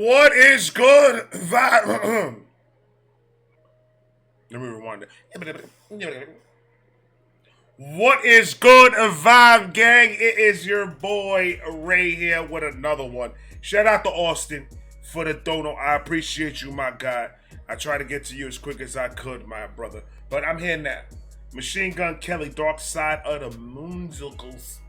What is good? Let me rewind it. What is good, Vibe Gang? It is your boy Ray here with another one. Shout out to Austin for the dono. I appreciate you, my guy. I try to get to you as quick as I could, my brother. But I'm here now. Machine Gun Kelly, Dark Side of the Moonzicles.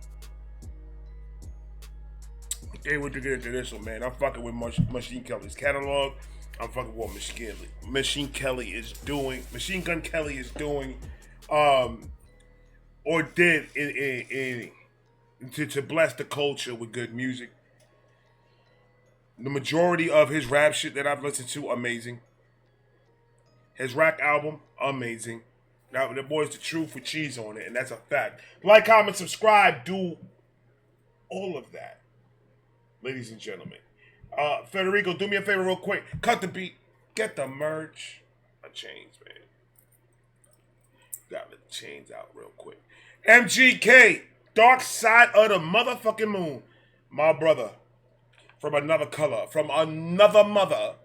Can't wait to get into this one, man. I'm fucking with Machine Kelly's catalog. I'm fucking with what Machine Gun Kelly is doing, or did to bless the culture with good music. The majority of his rap shit that I've listened to, amazing. His rap album, amazing. Now the boy's the truth with cheese on it, and that's a fact. Like, comment, subscribe, do all of that, ladies and gentlemen. Federico, do me a favor real quick. Cut the beat. Get the merch. A chains, man. Got the chains out real quick. MGK, Dark Side of the Motherfucking Moon. My brother, from another color, from another mother.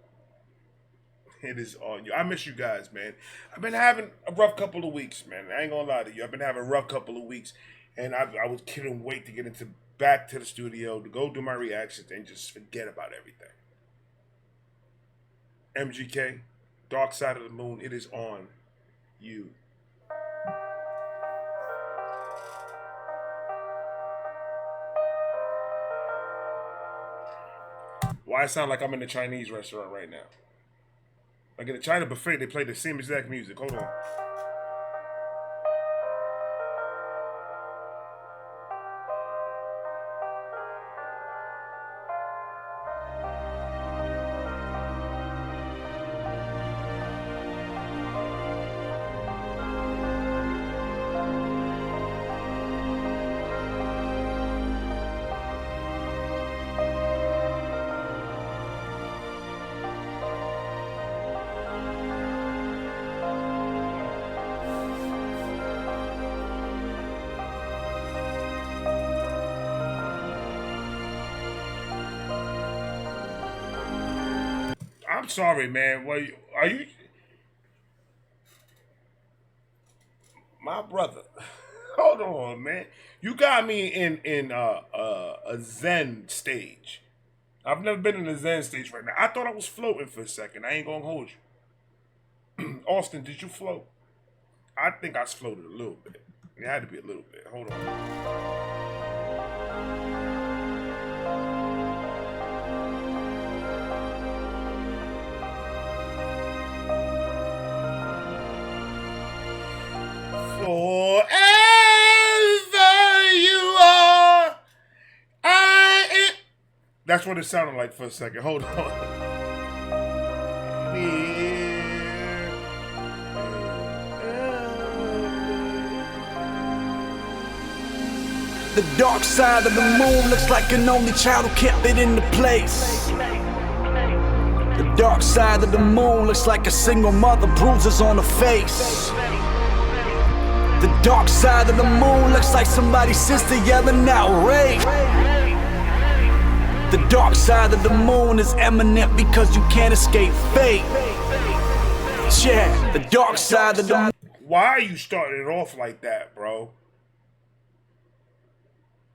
It is on you. I miss you guys, man. I've been having a rough couple of weeks, man. I ain't gonna lie to you. I've been having a rough couple of weeks. And I couldn't wait to get back to the studio to go do my reactions and just forget about everything. MGK, Dark Side of the Moon, it is on you. Why it sound like I'm in a Chinese restaurant right now? Like in a China buffet, they play the same exact music. Hold on. I'm sorry, man. Well, are you my brother? Hold on, man. You got me in a Zen stage. I've never been in a Zen stage right now. I thought I was floating for a second. I ain't gonna hold you. Austin, did you float? I think I floated a little bit. It had to be a little bit. Hold on. Forever you are. I am. That's what it sounded like for a second. Hold on. The dark side of the moon looks like an only child who can't fit into place. The dark side of the moon looks like a single mother, bruises on her face. The dark side of the moon looks like somebody's sister yelling out rape. The dark side of the moon is imminent because you can't escape fate. Yeah, the dark side of the moon. Why are you starting it off like that, bro?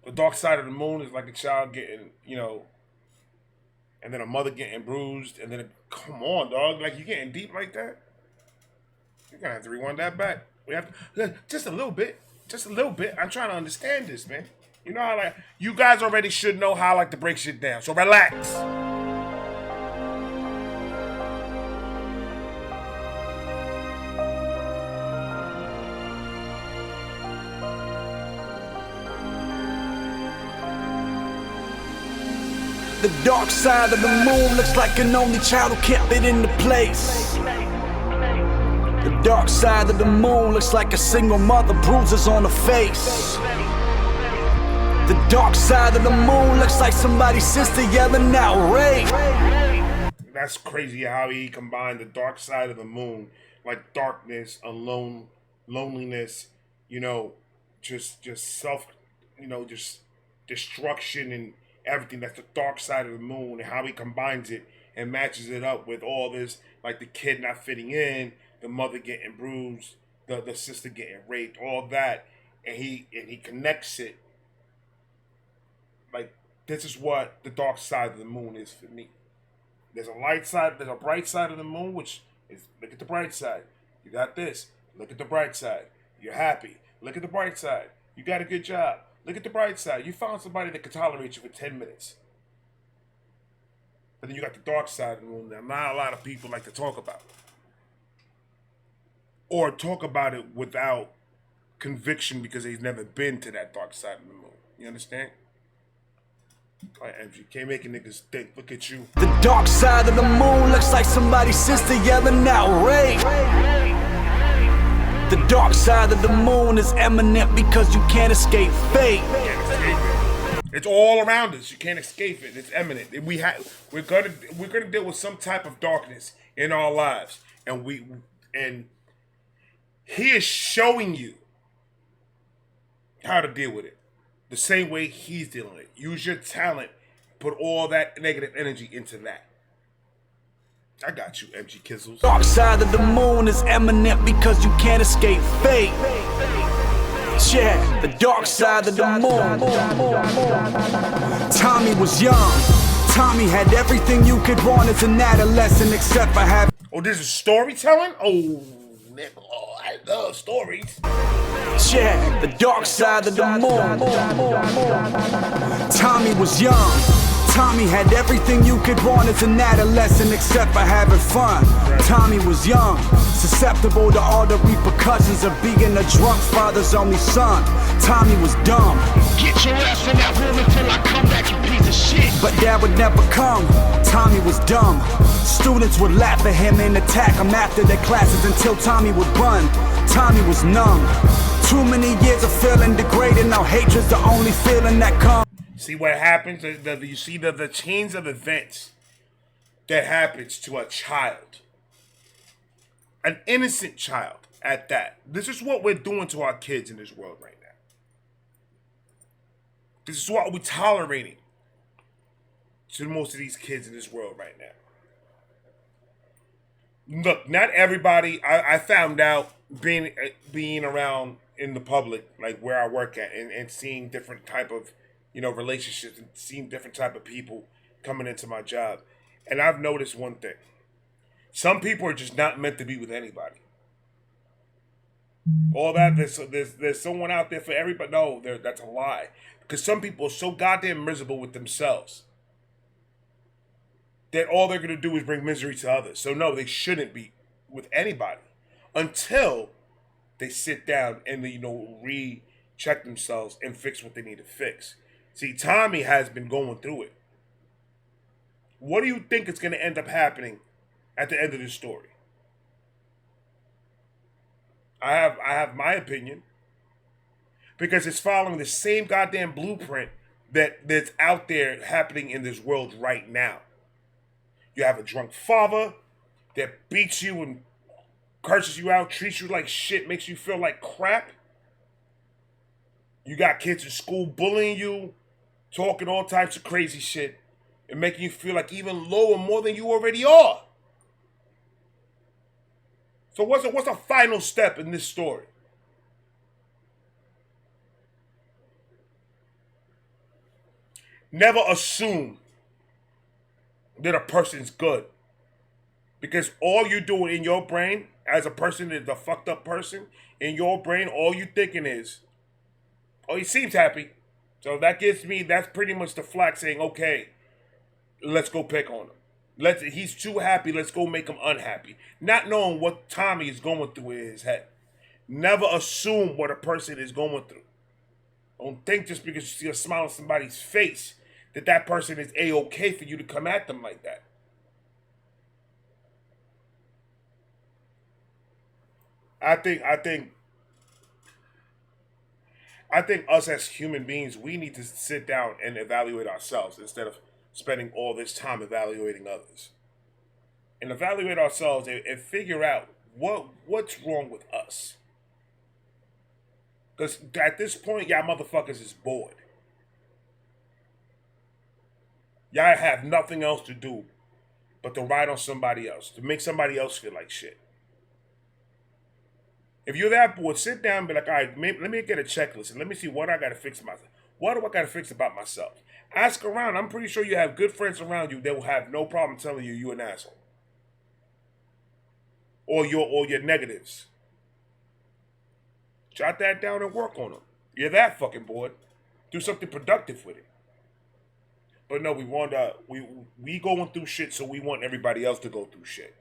The dark side of the moon is like a child getting, and then a mother getting bruised, and then come on, dog, like you getting deep like that? You're gonna have to rewind that back. We have to, just a little bit. I'm trying to understand this, man. You know how you guys already should know how I like to break shit down. So relax. The dark side of the moon looks like an only child who can't fit into place. The dark side of the moon looks like a single mother, bruises on her face. The dark side of the moon looks like somebody's sister yelling out rape. That's crazy how he combined the dark side of the moon, like darkness, alone, loneliness, just self, just destruction and everything. That's the dark side of the moon, and how he combines it and matches it up with all this, like the kid not fitting in, the mother getting bruised, the sister getting raped, all that, and he connects it. Like, this is what the dark side of the moon is for me. There's a light side, there's a bright side of the moon, which is, look at the bright side. You got this. Look at the bright side. You're happy. Look at the bright side. You got a good job. Look at the bright side. You found somebody that can tolerate you for 10 minutes. But then you got the dark side of the moon that not a lot of people like to talk about. Or talk about it without conviction because they've never been to that dark side of the moon. You understand? All right, MGK making niggas think. Look at you. The dark side of the moon looks like somebody's sister yelling out rape. The dark side of the moon is imminent because you can't escape fate. You can't escape it. It's all around us. You can't escape it. It's imminent. We're gonna deal with some type of darkness in our lives, and he is showing you how to deal with it. The same way he's dealing with it. Use your talent. Put all that negative energy into that. I got you, MG Kizzles. Dark side of the moon is imminent because you can't escape fate. Yeah, the dark side of the moon. Tommy was young. Tommy had everything you could want as an adolescent except for having... Oh, this is storytelling? Oh, nigga. Oh, I love stories. Yeah, the dark side of the moon. Tommy was young. Tommy had everything you could want as an adolescent except for having fun. Tommy was young, susceptible to all the repercussions of being a drunk father's only son. Tommy was dumb. Get your ass in that room until I come back, you piece of shit. But dad would never come. Tommy was dumb. Students would laugh at him and attack him after their classes until Tommy would run. Tommy was numb. Too many years of feeling degraded, now hatred's the only feeling that comes. See what happens? You see the chains of events that happens to a child. An innocent child at that. This is what we're doing to our kids in this world right now. This is what we're tolerating to most of these kids in this world right now. Look, not everybody, I found out being around in the public, like where I work at, and seeing different type of, relationships and seeing different type of people coming into my job. And I've noticed one thing. Some people are just not meant to be with anybody. All that, there's someone out there for everybody. No, that's a lie. Because some people are so goddamn miserable with themselves that all they're going to do is bring misery to others. So no, they shouldn't be with anybody until they sit down and, recheck themselves and fix what they need to fix. See, Tommy has been going through it. What do you think is going to end up happening at the end of this story? I have my opinion. Because it's following the same goddamn blueprint that's out there happening in this world right now. You have a drunk father that beats you and curses you out, treats you like shit, makes you feel like crap. You got kids in school bullying you, talking all types of crazy shit, and making you feel like even lower more than you already are. So what's the final step in this story? Never assume that a person's good. Because all you do in your brain, as a person that's a fucked up person, in your brain, all you thinking is, oh, he seems happy. So that's pretty much the flag saying, okay, let's go pick on him. He's too happy, let's go make him unhappy. Not knowing what Tommy is going through in his head. Never assume what a person is going through. Don't think just because you see a smile on somebody's face that person is A-okay for you to come at them like that. I think us as human beings, we need to sit down and evaluate ourselves instead of spending all this time evaluating others. And evaluate ourselves and figure out what's wrong with us. Because at this point, y'all motherfuckers is bored. Y'all have nothing else to do but to ride on somebody else, to make somebody else feel like shit. If you're that bored, sit down and be like, all right, let me get a checklist and let me see what I got to fix myself. What do I got to fix about myself? Ask around. I'm pretty sure you have good friends around you that will have no problem telling you you're an asshole. Or your negatives. Jot that down and work on them. You're that fucking bored. Do something productive with it. But no, we going through shit, so we want everybody else to go through shit.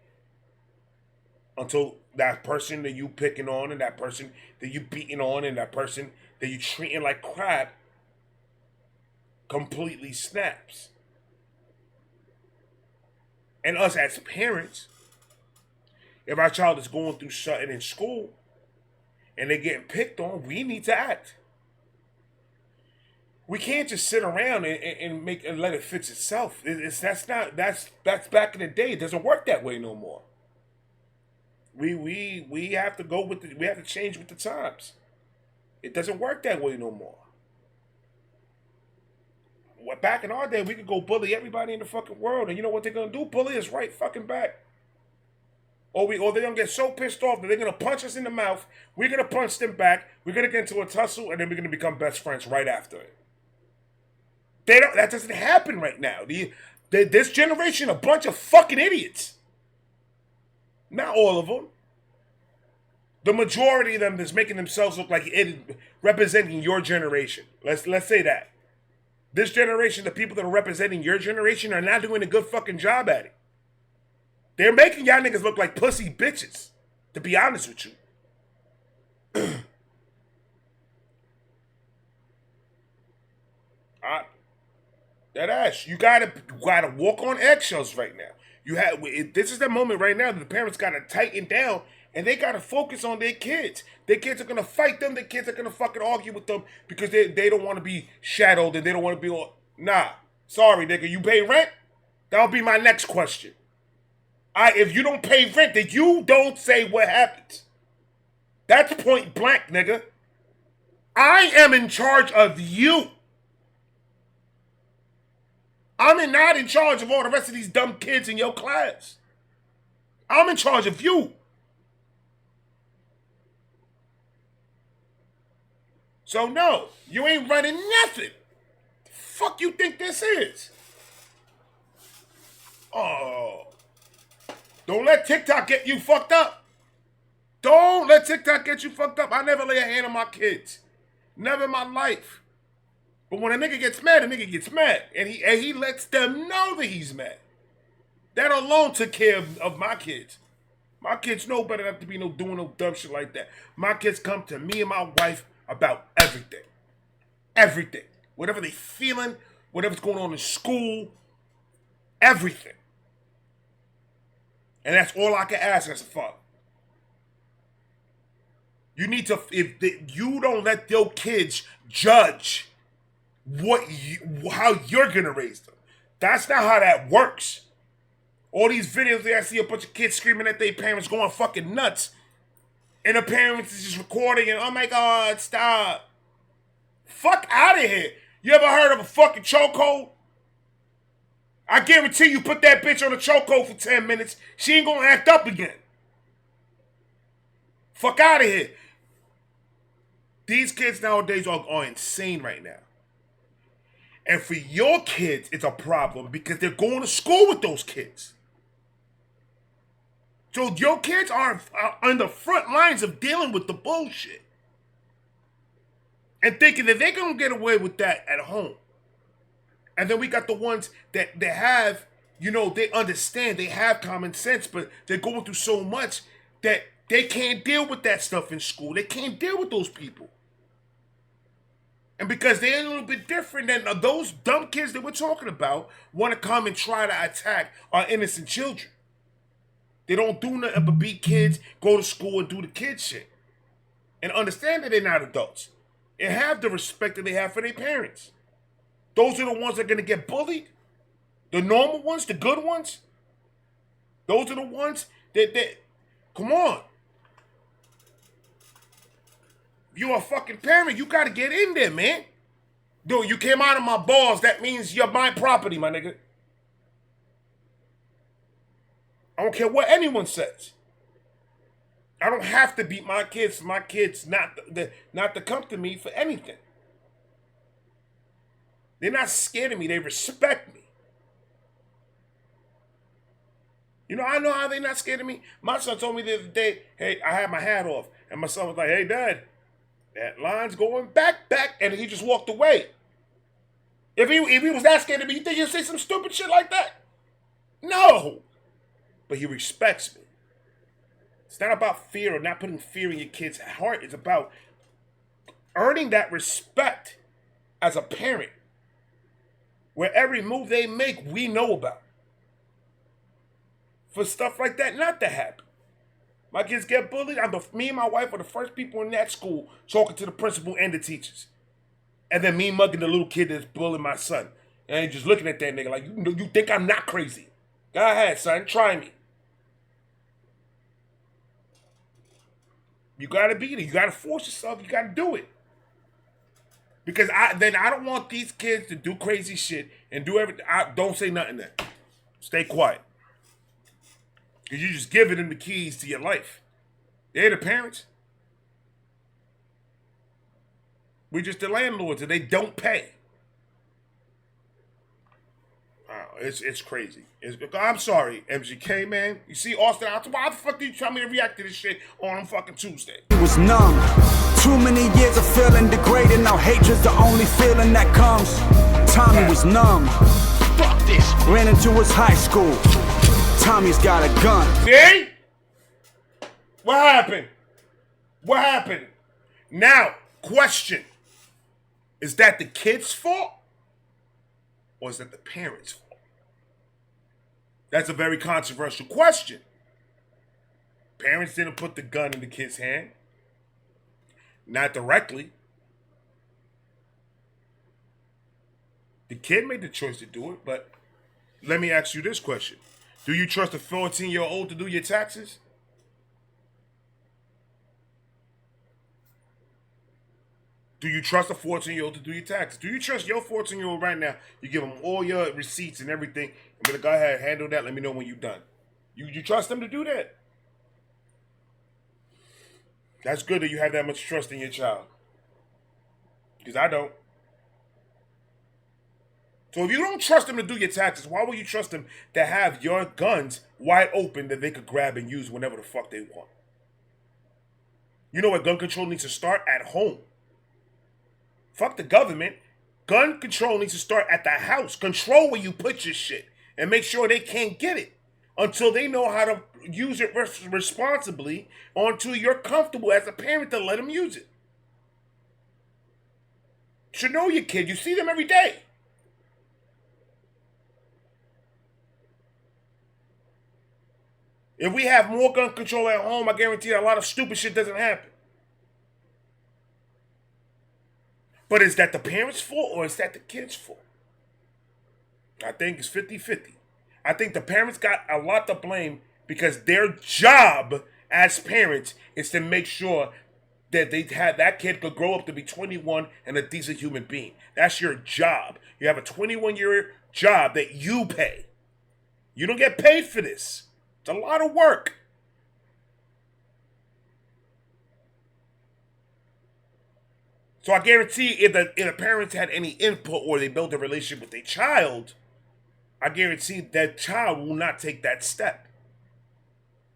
Until that person that you picking on and that person that you beating on and that person that you treating like crap completely snaps. And us as parents, if our child is going through something in school and they're getting picked on, we need to act. We can't just sit around and let it fix itself. That's back in the day. It doesn't work that way no more. We have to we have to change with the times. It doesn't work that way no more. Back in our day, we could go bully everybody in the fucking world, and you know what they're gonna do? Bully us right fucking back. Or they're gonna get so pissed off that they're gonna punch us in the mouth. We're gonna punch them back. We're gonna get into a tussle, and then we're gonna become best friends right after it. That doesn't happen right now. This generation, a bunch of fucking idiots. Not all of them. The majority of them that's making themselves look like representing your generation. Let's say that. This generation, the people that are representing your generation are not doing a good fucking job at it. They're making y'all niggas look like pussy bitches, to be honest with you. That ass, you gotta walk on eggshells right now. This is the moment right now that the parents gotta tighten down and they gotta focus on their kids. Their kids are gonna fight them. Their kids are gonna fucking argue with them because they don't want to be shadowed and they don't want to be all. Nah, sorry, nigga. You pay rent? That'll be my next question. If you don't pay rent, then you don't say what happens. That's point blank, nigga. I am in charge of you. I'm not in charge of all the rest of these dumb kids in your class. I'm in charge of you. So no, you ain't running nothing. The fuck you think this is? Oh. Don't let TikTok get you fucked up. Don't let TikTok get you fucked up. I never lay a hand on my kids. Never in my life. But when a nigga gets mad, a nigga gets mad. And he lets them know that he's mad. That alone took care of my kids. My kids know better not to be doing no dumb shit like that. My kids come to me and my wife about everything. Everything. Whatever they feeling, whatever's going on in school, everything. And that's all I can ask as a father. You need to, you don't let your kids judge how you're gonna raise them. That's not how that works. All these videos that I see a bunch of kids screaming at their parents going fucking nuts. And the parents is just recording and, oh my God, stop. Fuck out of here. You ever heard of a fucking chokehold? I guarantee you put that bitch on a chokehold for 10 minutes, she ain't gonna act up again. Fuck out of here. These kids nowadays are insane right now. And for your kids, it's a problem because they're going to school with those kids. So your kids are on the front lines of dealing with the bullshit. And thinking that they're going to get away with that at home. And then we got the ones that they have, they understand, they have common sense, but they're going through so much that they can't deal with that stuff in school. They can't deal with those people. And because they're a little bit different than those dumb kids that we're talking about, want to come and try to attack our innocent children. They don't do nothing but beat kids, go to school and do the kid shit. And understand that they're not adults. And have the respect that they have for their parents. Those are the ones that are going to get bullied. The normal ones, the good ones. Those are the ones that come on. If you're a fucking parent, you got to get in there, man. Dude, you came out of my balls. That means you're my property, my nigga. I don't care what anyone says. I don't have to beat my kids for my kids not to come to me for anything. They're not scared of me. They respect me. You know, I know how they're not scared of me. My son told me the other day, hey, I had my hat off. And my son was like, hey, Dad, that line's going back. And he just walked away. If he was that scared of me, you think he'd say some stupid shit like that? No. But he respects me. It's not about fear or not putting fear in your kid's heart. It's about earning that respect as a parent. Where every move they make, we know about. For stuff like that not to happen. My kids get bullied. Me and my wife are the first people in that school talking to the principal and the teachers. And then me mugging the little kid that's bullying my son. And just looking at that nigga like, you think I'm not crazy. Go ahead, son. Try me. You gotta be there. You gotta force yourself. You gotta do it. Because I don't want these kids to do crazy shit and do everything. Don't say nothing then. Stay quiet. Because you just giving them the keys to your life. They're the parents. We just the landlords and they don't pay. It's crazy. I'm sorry, MGK, man. You see, Austin, why the fuck did you tell me to react to this shit on fucking Tuesday? He was numb. Too many years of feeling degraded. Now hatred's the only feeling that comes. Tommy was numb. Fuck this. Ran into his high school. Tommy's got a gun. See? What happened? What happened? Now, question. Is that the kid's fault? Or is that the parents' fault? That's a very controversial question. Parents didn't put the gun in the kid's hand. Not directly. The kid made the choice to do it, but let me ask you this question. Do you trust a 14-year-old to do your taxes? Do you trust a 14-year-old to do your taxes? Do you trust your 14-year-old right now? You give them all your receipts and everything. I'm going to go ahead and handle that. Let me know when you're done. You trust them to do that? That's good that you have that much trust in your child. Because I don't. So if you don't trust them to do your taxes, why would you trust them to have your guns wide open that they could grab and use whenever the fuck they want? You know what gun control needs to start? At home. Fuck the government. Gun control needs to start at the house. Control where you put your shit. And make sure they can't get it. Until they know how to use it responsibly. Until you're comfortable as a parent to let them use it. You should know your kid. You see them every day. If we have more gun control at home, I guarantee that a lot of stupid shit doesn't happen. But is that the parents' fault or is that the kids' fault? I think it's 50-50. I think the parents got a lot to blame because their job as parents is to make sure that that kid could grow up to be 21 and a decent human being. That's your job. You have a 21-year job that you pay. You don't get paid for this. It's a lot of work. So I guarantee if the parents had any input or they built a relationship with their child, I guarantee that child will not take that step.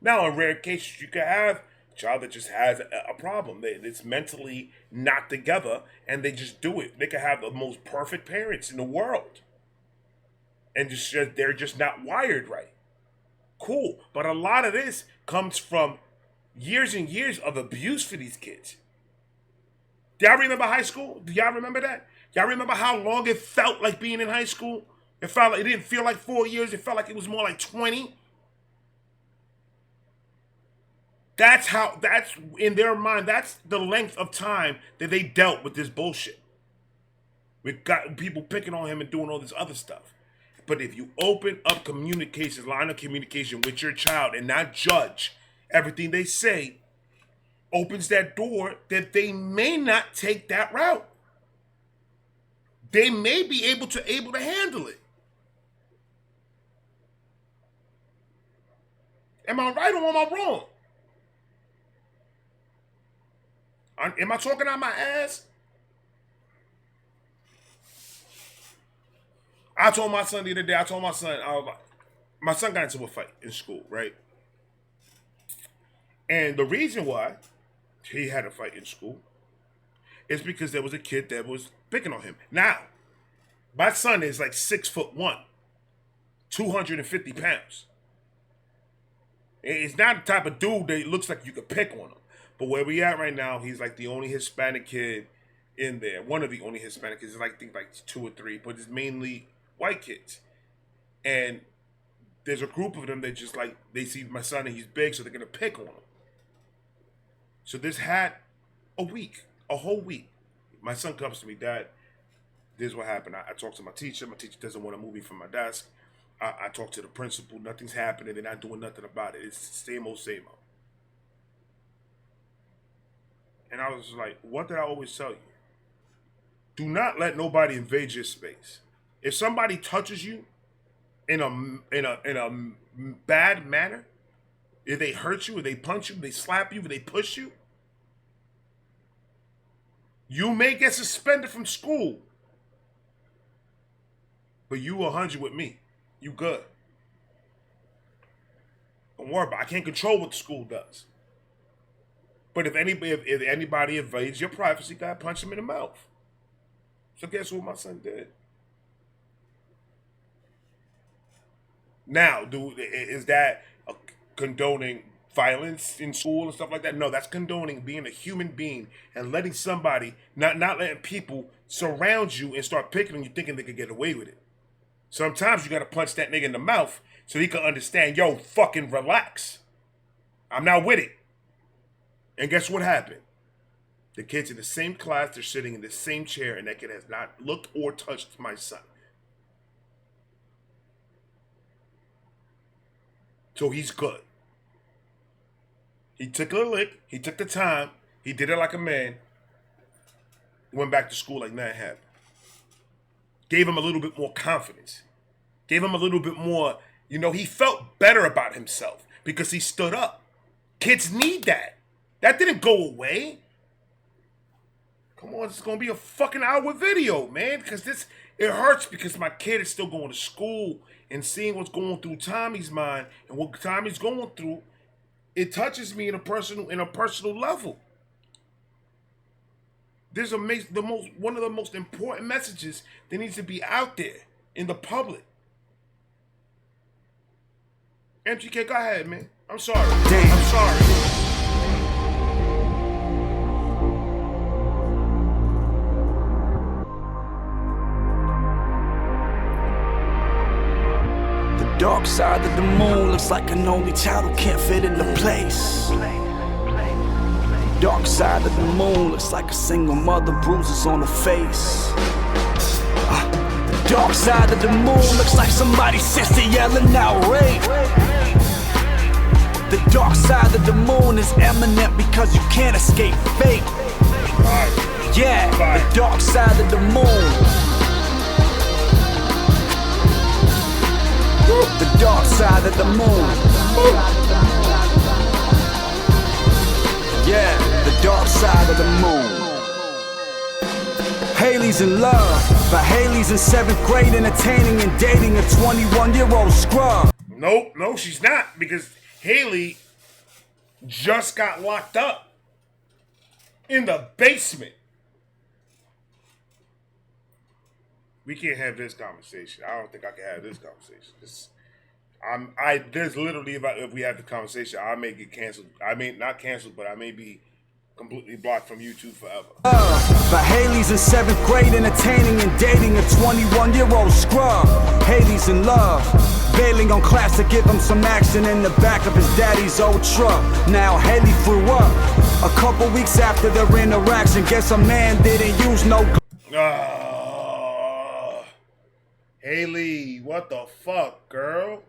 Now, in rare cases, you could have a child that just has a problem. It's mentally not together, and they just do it. They could have the most perfect parents in the world. And they're just not wired right. Cool. But a lot of this comes from years and years of abuse for these kids. Do y'all remember high school? Do y'all remember that? Y'all remember how long it felt like being in high school? It didn't feel like 4 years. It felt like it was more like 20. That's in their mind, that's the length of time that they dealt with this bullshit. We've got people picking on him and doing all this other stuff. But if you open up line of communication with your child and not judge everything they say, opens that door that they may not take that route. They may be able to handle it. Am I right or am I wrong? Am I talking out my ass? I told my son the other day, I was like, my son got into a fight in school, right? And the reason why he had a fight in school is because there was a kid that was picking on him. Now, my son is like 6'1", 250 pounds. He's not the type of dude that looks like you could pick on him. But where we at right now, he's like the only Hispanic kid in there. One of the only Hispanic kids. I think like 2 or 3, but it's mainly white kids. And there's a group of them that just like, they see my son and he's big, so they're going to pick on him. So this had a whole week. My son comes to me, Dad, this is what happened. I talked to my teacher. My teacher doesn't want to move me from my desk. I talked to the principal. Nothing's happening. They're not doing nothing about it. It's same old, same old. And I was like, what did I always tell you? Do not let nobody invade your space. If somebody touches you in a bad manner, if they hurt you, if they punch you, if they slap you, if they push you, you may get suspended from school. But you 100 with me. You good. Don't worry about it. I can't control what the school does. But if anybody invades your privacy, you gotta punch them in the mouth. So guess what my son did? Now, is that condoning violence in school and stuff like that? No, that's condoning being a human being and letting somebody, not letting people surround you and start picking on you thinking they could get away with it. Sometimes you gotta punch that nigga in the mouth so he can understand, yo, fucking relax. I'm not with it. And guess what happened? The kids in the same class, they're sitting in the same chair, and that kid has not looked or touched my son. So he's good. He took a lick, he took the time, he did it like a man, went back to school like nothing happened. Gave him a little bit more confidence. Gave him a little bit more, he felt better about himself because he stood up. Kids need that. That didn't go away. Come on, it's going to be a fucking hour video, man, because it hurts because my kid is still going to school and seeing what's going through Tommy's mind and what Tommy's going through. It touches me in a personal level. There's one of the most important messages that needs to be out there in the public. MGK, go ahead, man. I'm sorry. Damn. I'm sorry. The dark side of the moon looks like an only child who can't fit into place. Dark side of the moon looks like a single mother, bruises on her face. The dark side of the moon looks like somebody's sister yelling out rape. The dark side of the moon is eminent because you can't escape fate. Yeah, the dark side of the moon. The dark side of the moon. Yeah, the dark side of the moon. Haley's in love, but Haley's in 7th grade entertaining and dating a 21-year-old scrub. Nope, no, she's not, because Haley just got locked up in the basement. We can't have this conversation. I don't think I can have this conversation. There's literally, if we have the conversation, I may get canceled. I may not canceled, but I may be completely blocked from YouTube forever. But Haley's in 7th grade entertaining and dating a 21-year-old scrub. Haley's in love, bailing on class to give him some action in the back of his daddy's old truck. Now Haley threw up a couple weeks after their interaction. Guess a man didn't use no. Haley, what the fuck, girl?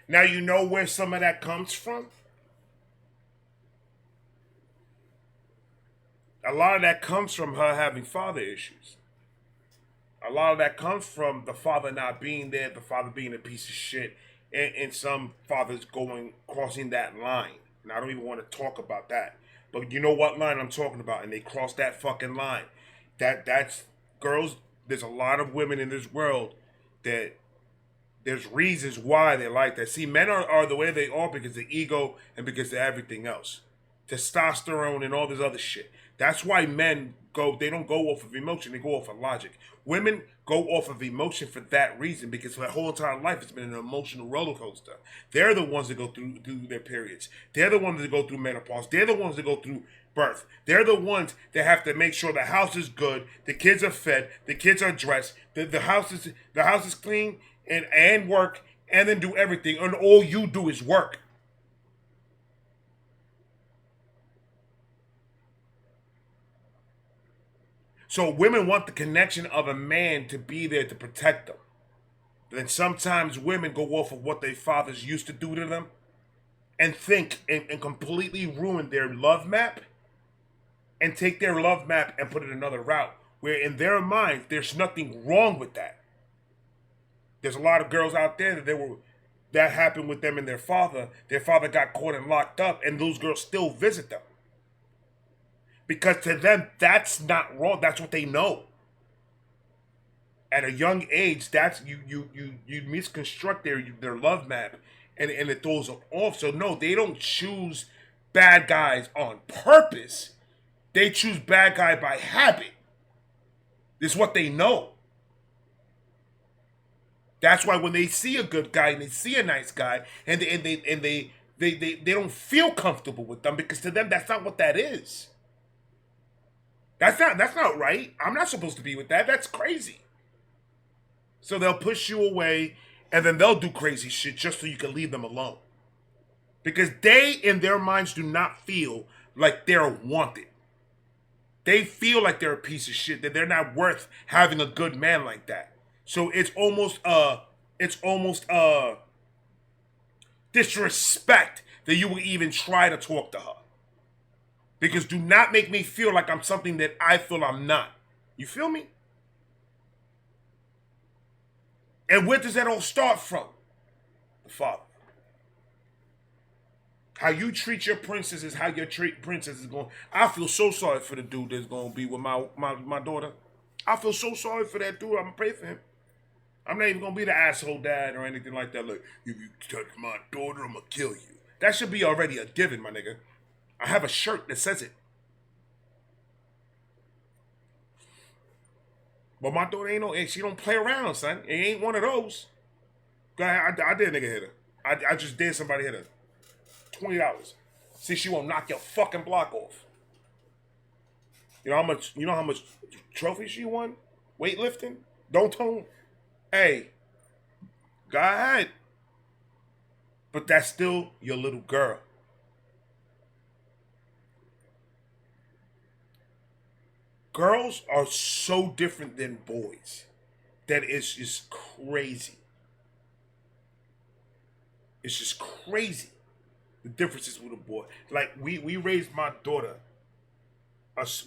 Now you know where some of that comes from? A lot of that comes from her having father issues. A lot of that comes from the father not being there, the father being a piece of shit, and some fathers crossing that line. And I don't even want to talk about that. But you know what line I'm talking about, and they cross that fucking line. That's girls. There's a lot of women in this world that there's reasons why they like that. See, men are the way they are because of ego and because of everything else. Testosterone and all this other shit. That's why men they don't go off of emotion, they go off of logic. Women go off of emotion for that reason because their whole entire life has been an emotional roller coaster. They're the ones that go through their periods. They're the ones that go through menopause. They're the ones that go through birth. They're the ones that have to make sure the house is good, the kids are fed, the kids are dressed, the house is clean and work, and then do everything. And all you do is work. So women want the connection of a man to be there to protect them. But then sometimes women go off of what their fathers used to do to them and think and completely ruin their love map and take their love map and put it another route. Where in their minds, there's nothing wrong with that. There's a lot of girls out there that happened with them and their father. Their father got caught and locked up, and those girls still visit them. Because to them, that's not wrong. That's what they know. At a young age, that's you misconstruct their love map, and it throws them off. So no, they don't choose bad guys on purpose. They choose bad guy by habit. This is what they know. That's why when they see a good guy and they see a nice guy, and they don't feel comfortable with them because to them that's not what that is. That's not right. I'm not supposed to be with that. That's crazy. So they'll push you away and then they'll do crazy shit just so you can leave them alone. Because they, in their minds, do not feel like they're wanted. They feel like they're a piece of shit, that they're not worth having a good man like that. So it's almost disrespect that you would even try to talk to her. Because do not make me feel like I'm something that I feel I'm not. You feel me? And where does that all start from? The father. How you treat your princess is how your princess is going. I feel so sorry for the dude that's going to be with my daughter. I feel so sorry for that dude. I'm going to pray for him. I'm not even going to be the asshole dad or anything like that. Look, if you touch my daughter, I'm going to kill you. That should be already a given, my nigga. I have a shirt that says it. But my daughter she don't play around, son. It ain't one of those. I did a nigga hit her. I just did somebody hit her. $20. See, she won't knock your fucking block off. You know how much trophies she won? Weightlifting? Don't tell. Hey, go ahead. But that's still your little girl. Girls are so different than boys that it's just crazy. It's just crazy. The differences with a boy. Like we raised my daughter.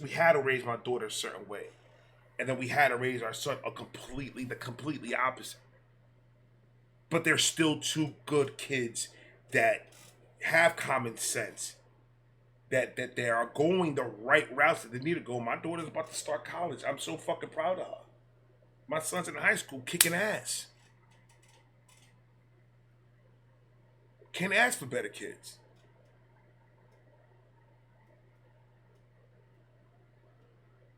We had to raise my daughter a certain way, and then we had to raise our son the completely opposite. But they're still two good kids that have common sense. That they are going the right routes that they need to go. My daughter's about to start college. I'm so fucking proud of her. My son's in high school kicking ass. Can't ask for better kids.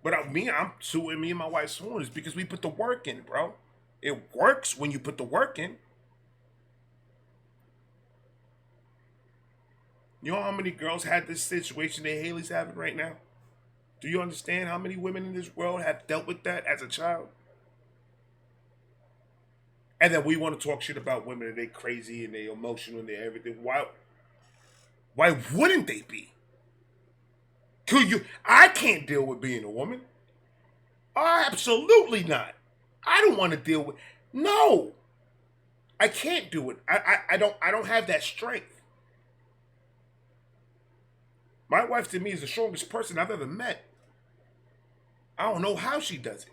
But me and my wife sworn is because we put the work in, bro. It works when you put the work in. You know how many girls had this situation that Haley's having right now? Do you understand how many women in this world have dealt with that as a child? And then we want to talk shit about women and they crazy and they emotional and they everything. Why wouldn't they be? I can't deal with being a woman. Oh, absolutely not. I don't want to deal with. No, I can't do it. I don't have that strength. My wife to me is the strongest person I've ever met. I don't know how she does it.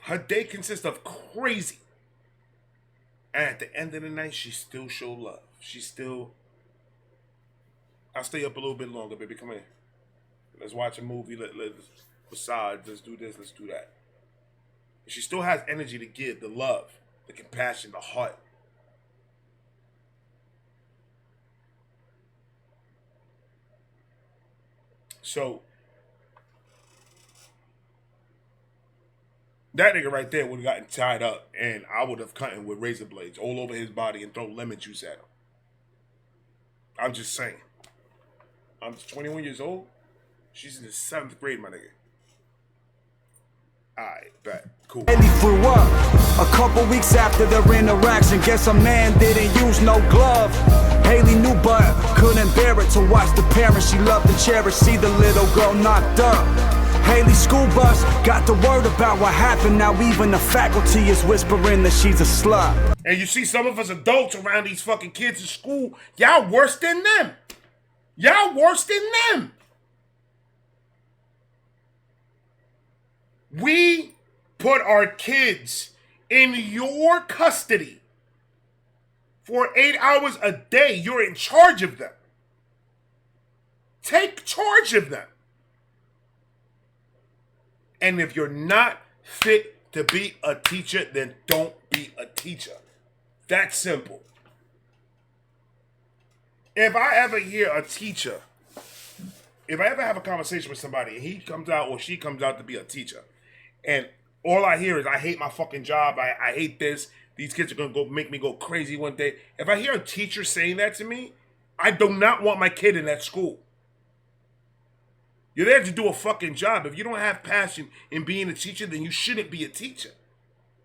Her day consists of crazy. And at the end of the night, she still show love. I'll stay up a little bit longer, baby. Come here. Let's watch a movie. Let's massage. Let's do this. Let's do that. And she still has energy to give, the love, the compassion, the heart. So that nigga right there would have gotten tied up, and I would have cut him with razor blades all over his body and throw lemon juice at him. I'm just saying. I'm 21 years old. She's in the 7th grade, my nigga. Alright, bet. Cool. Haley threw up a couple weeks after their interaction. Guess a man didn't use no glove. Haley knew but couldn't bear it to watch the parents she loved and cherished see the little girl knocked up. Haley's school bus got the word about what happened. Now even the faculty is whispering that she's a slut. And you see some of us adults around these fucking kids in school, y'all worse than them. Y'all worse than them. We put our kids in your custody for 8 hours a day. You're in charge of them. Take charge of them. And if you're not fit to be a teacher, then don't be a teacher. That's simple. If I ever hear a teacher, if I ever have a conversation with somebody and he comes out or she comes out to be a teacher, and all I hear is, I hate my fucking job, I hate this, these kids are going to go make me go crazy one day. If I hear a teacher saying that to me, I do not want my kid in that school. You're there to do a fucking job. If you don't have passion in being a teacher, then you shouldn't be a teacher.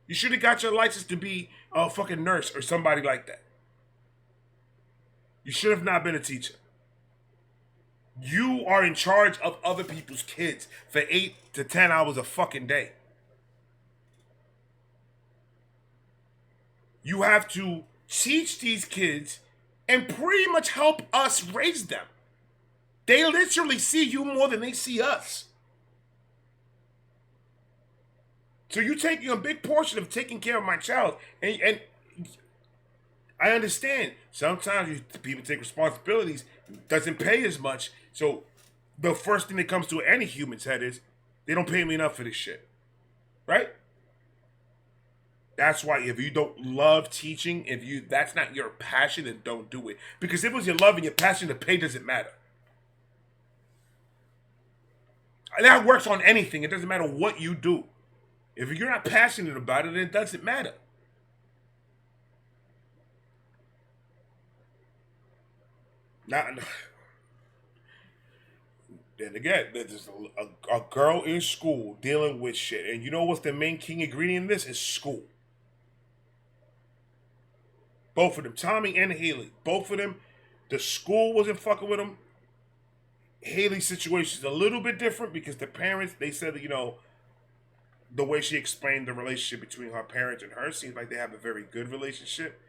You should have got your license to be a fucking nurse or somebody like that. You should have not been a teacher. You are in charge of other people's kids for 8 to 10 hours a fucking day. You have to teach these kids and pretty much help us raise them. They literally see you more than they see us. So you're taking a big portion of taking care of my child. And I understand. Sometimes people take responsibilities. It doesn't pay as much. So the first thing that comes to any human's head is, they don't pay me enough for this shit. Right? That's why if you don't love teaching, that's not your passion, then don't do it. Because if it was your love and your passion, the pay doesn't matter. That works on anything. It doesn't matter what you do. If you're not passionate about it, then it doesn't matter. Then again, there's a girl in school dealing with shit. And you know what's the main key ingredient in this? Is school. Both of them, Tommy and Haley. Both of them, the school wasn't fucking with them. Haley's situation is a little bit different because the parents, they said that, the way she explained the relationship between her parents and her seems like they have a very good relationship.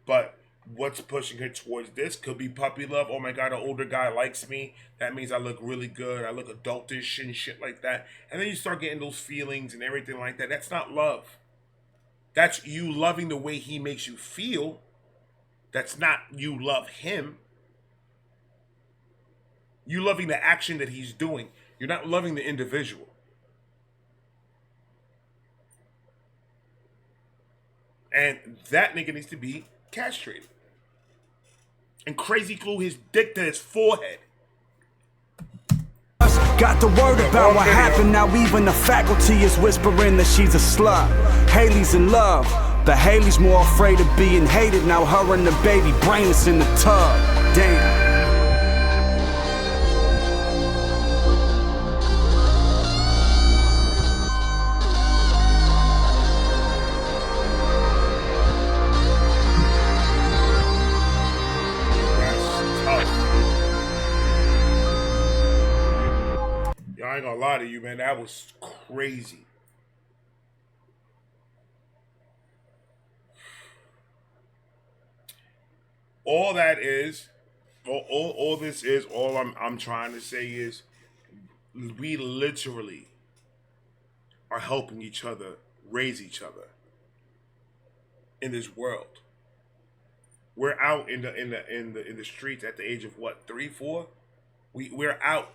But what's pushing her towards this could be puppy love. Oh my God, an older guy likes me. That means I look really good. I look adultish and shit like that. And then you start getting those feelings and everything like that. That's not love. That's you loving the way he makes you feel. That's not you love him. You loving the action that he's doing. You're not loving the individual. And that nigga needs to be castrated. And crazy glue his dick to his forehead. Got the word about what happened. Now even the faculty is whispering that she's a slut. Haley's in love, but Haley's more afraid of being hated. Now her and the baby brainless in the tub. Damn. I ain't gonna lie to you, man. That was crazy. All that is, all this is, all I'm trying to say is, we literally are helping each other raise each other in this world. We're out in the streets at the age of what, 3, 4? We're out.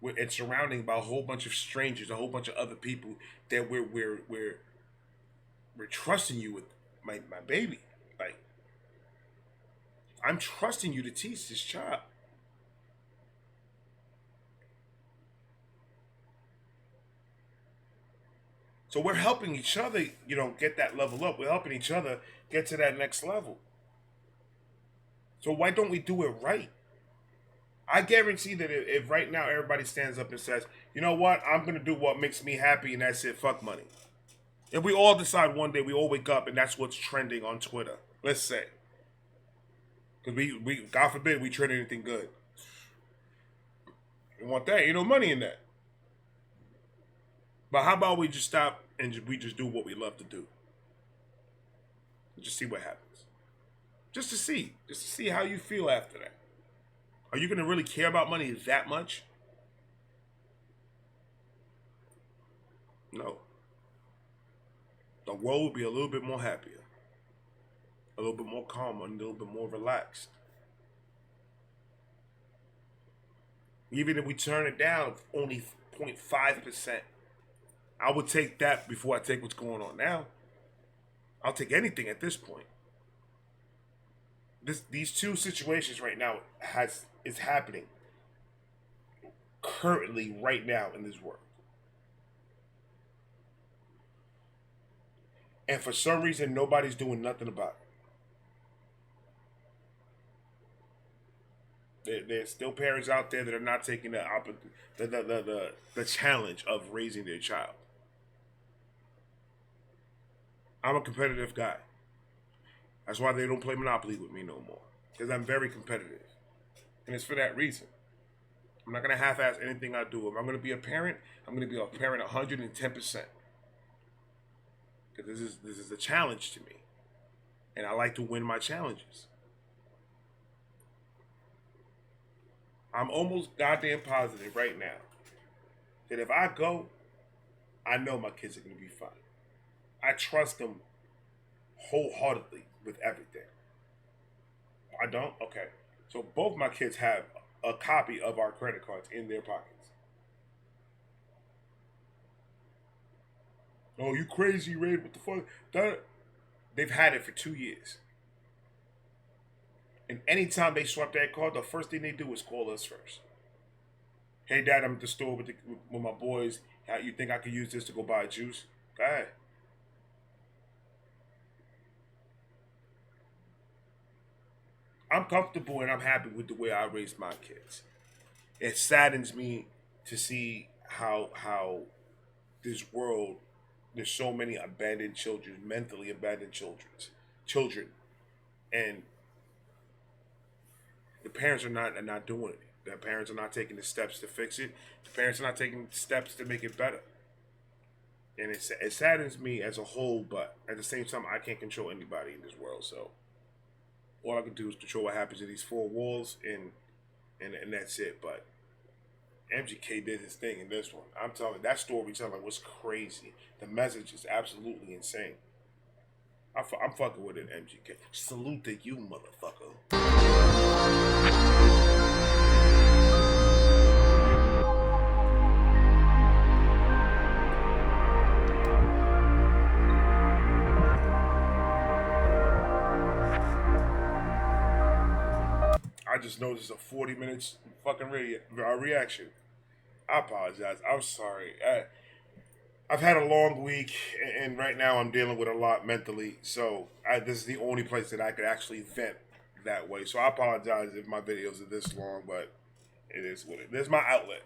And surrounding by a whole bunch of strangers, a whole bunch of other people that we're trusting you with my baby. Like, I'm trusting you to teach this child. So we're helping each other, get that level up. We're helping each other get to that next level. So why don't we do it right? I guarantee that if right now everybody stands up and says, you know what, I'm going to do what makes me happy and that's it, fuck money. And we all decide one day, we all wake up and that's what's trending on Twitter. Let's say. Because we God forbid, we trend anything good. You want that? Ain't no money in that. But how about we just stop and we just do what we love to do? Just see what happens. Just to see how you feel after that. Are you going to really care about money that much? No. The world will be a little bit more happier, a little bit more calmer, and a little bit more relaxed. Even if we turn it down only 0.5%, I would take that before I take what's going on now. I'll take anything at this point. These two situations right now is happening currently right now in this world. And for some reason, nobody's doing nothing about it. There's still parents out there that are not taking the challenge of raising their child. I'm a competitive guy. That's why they don't play Monopoly with me no more. Because I'm very competitive. And it's for that reason. I'm not going to half-ass anything I do. If I'm going to be a parent, I'm going to be a parent 110%. Because this is a challenge to me. And I like to win my challenges. I'm almost goddamn positive right now that if I go, I know my kids are going to be fine. I trust them wholeheartedly with everything. I don't? Okay. So both my kids have a copy of our credit cards in their pockets. Oh, you crazy, Ray? What the fuck? They've had it for 2 years. And anytime they swipe that card, the first thing they do is call us first. Hey, Dad, I'm at the store with my boys. How you think I could use this to go buy juice? Go ahead. I'm comfortable and I'm happy with the way I raised my kids. It saddens me to see how this world, there's so many abandoned children, mentally abandoned children, and the parents are not doing it. The parents are not taking the steps to fix it. The parents are not taking steps to make it better. And it saddens me as a whole, but at the same time, I can't control anybody in this world. So all I can do is control what happens in these four walls, and that's it. But MGK did his thing in this one. I'm telling you, that storytelling was crazy. The message is absolutely insane. I'm fucking with it, MGK. Salute to you, motherfucker. I just noticed a 40 minutes fucking reaction. I apologize. I'm sorry. I've had a long week, and right now I'm dealing with a lot mentally. So this is the only place that I could actually vent that way. So I apologize if my videos are this long, but it is what it is. This is my outlet.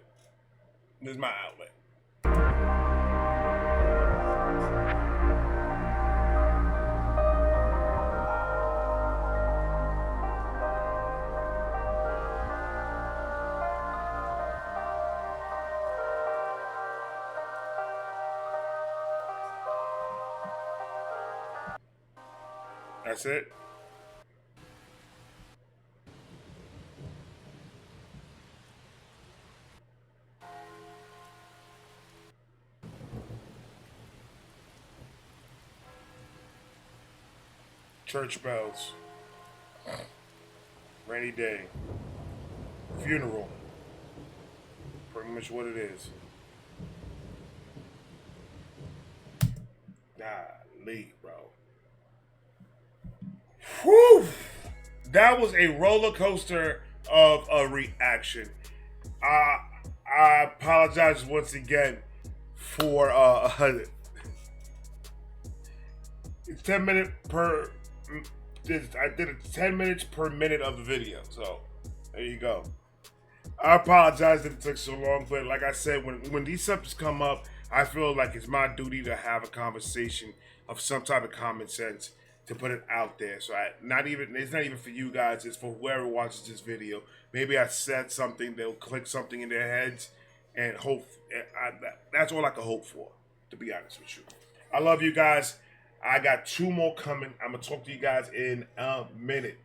This is my outlet. That's it. Church bells. Rainy day. Funeral. Pretty much what it is. Golly, bro. Whew! That was a roller coaster of a reaction. I apologize once again for it's 10 minutes per. I did it 10 minutes per minute of the video, so there you go. I apologize that it took so long, but like I said, when these subjects come up, I feel like it's my duty to have a conversation of some type of common sense to put it out there. So it's not even for you guys, it's for whoever watches this video. Maybe I said something, they'll click something in their heads, and that's all I can hope for, to be honest with you. I love you guys. I got 2 more coming. I'm going to talk to you guys in a minute.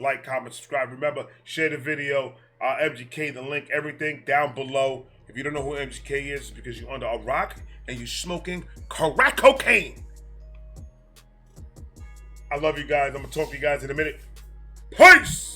Like, comment, subscribe. Remember, share the video. MGK, the link, everything down below. If you don't know who MGK is, it's because you're under a rock and you're smoking crack cocaine. I love you guys. I'm going to talk to you guys in a minute. Peace!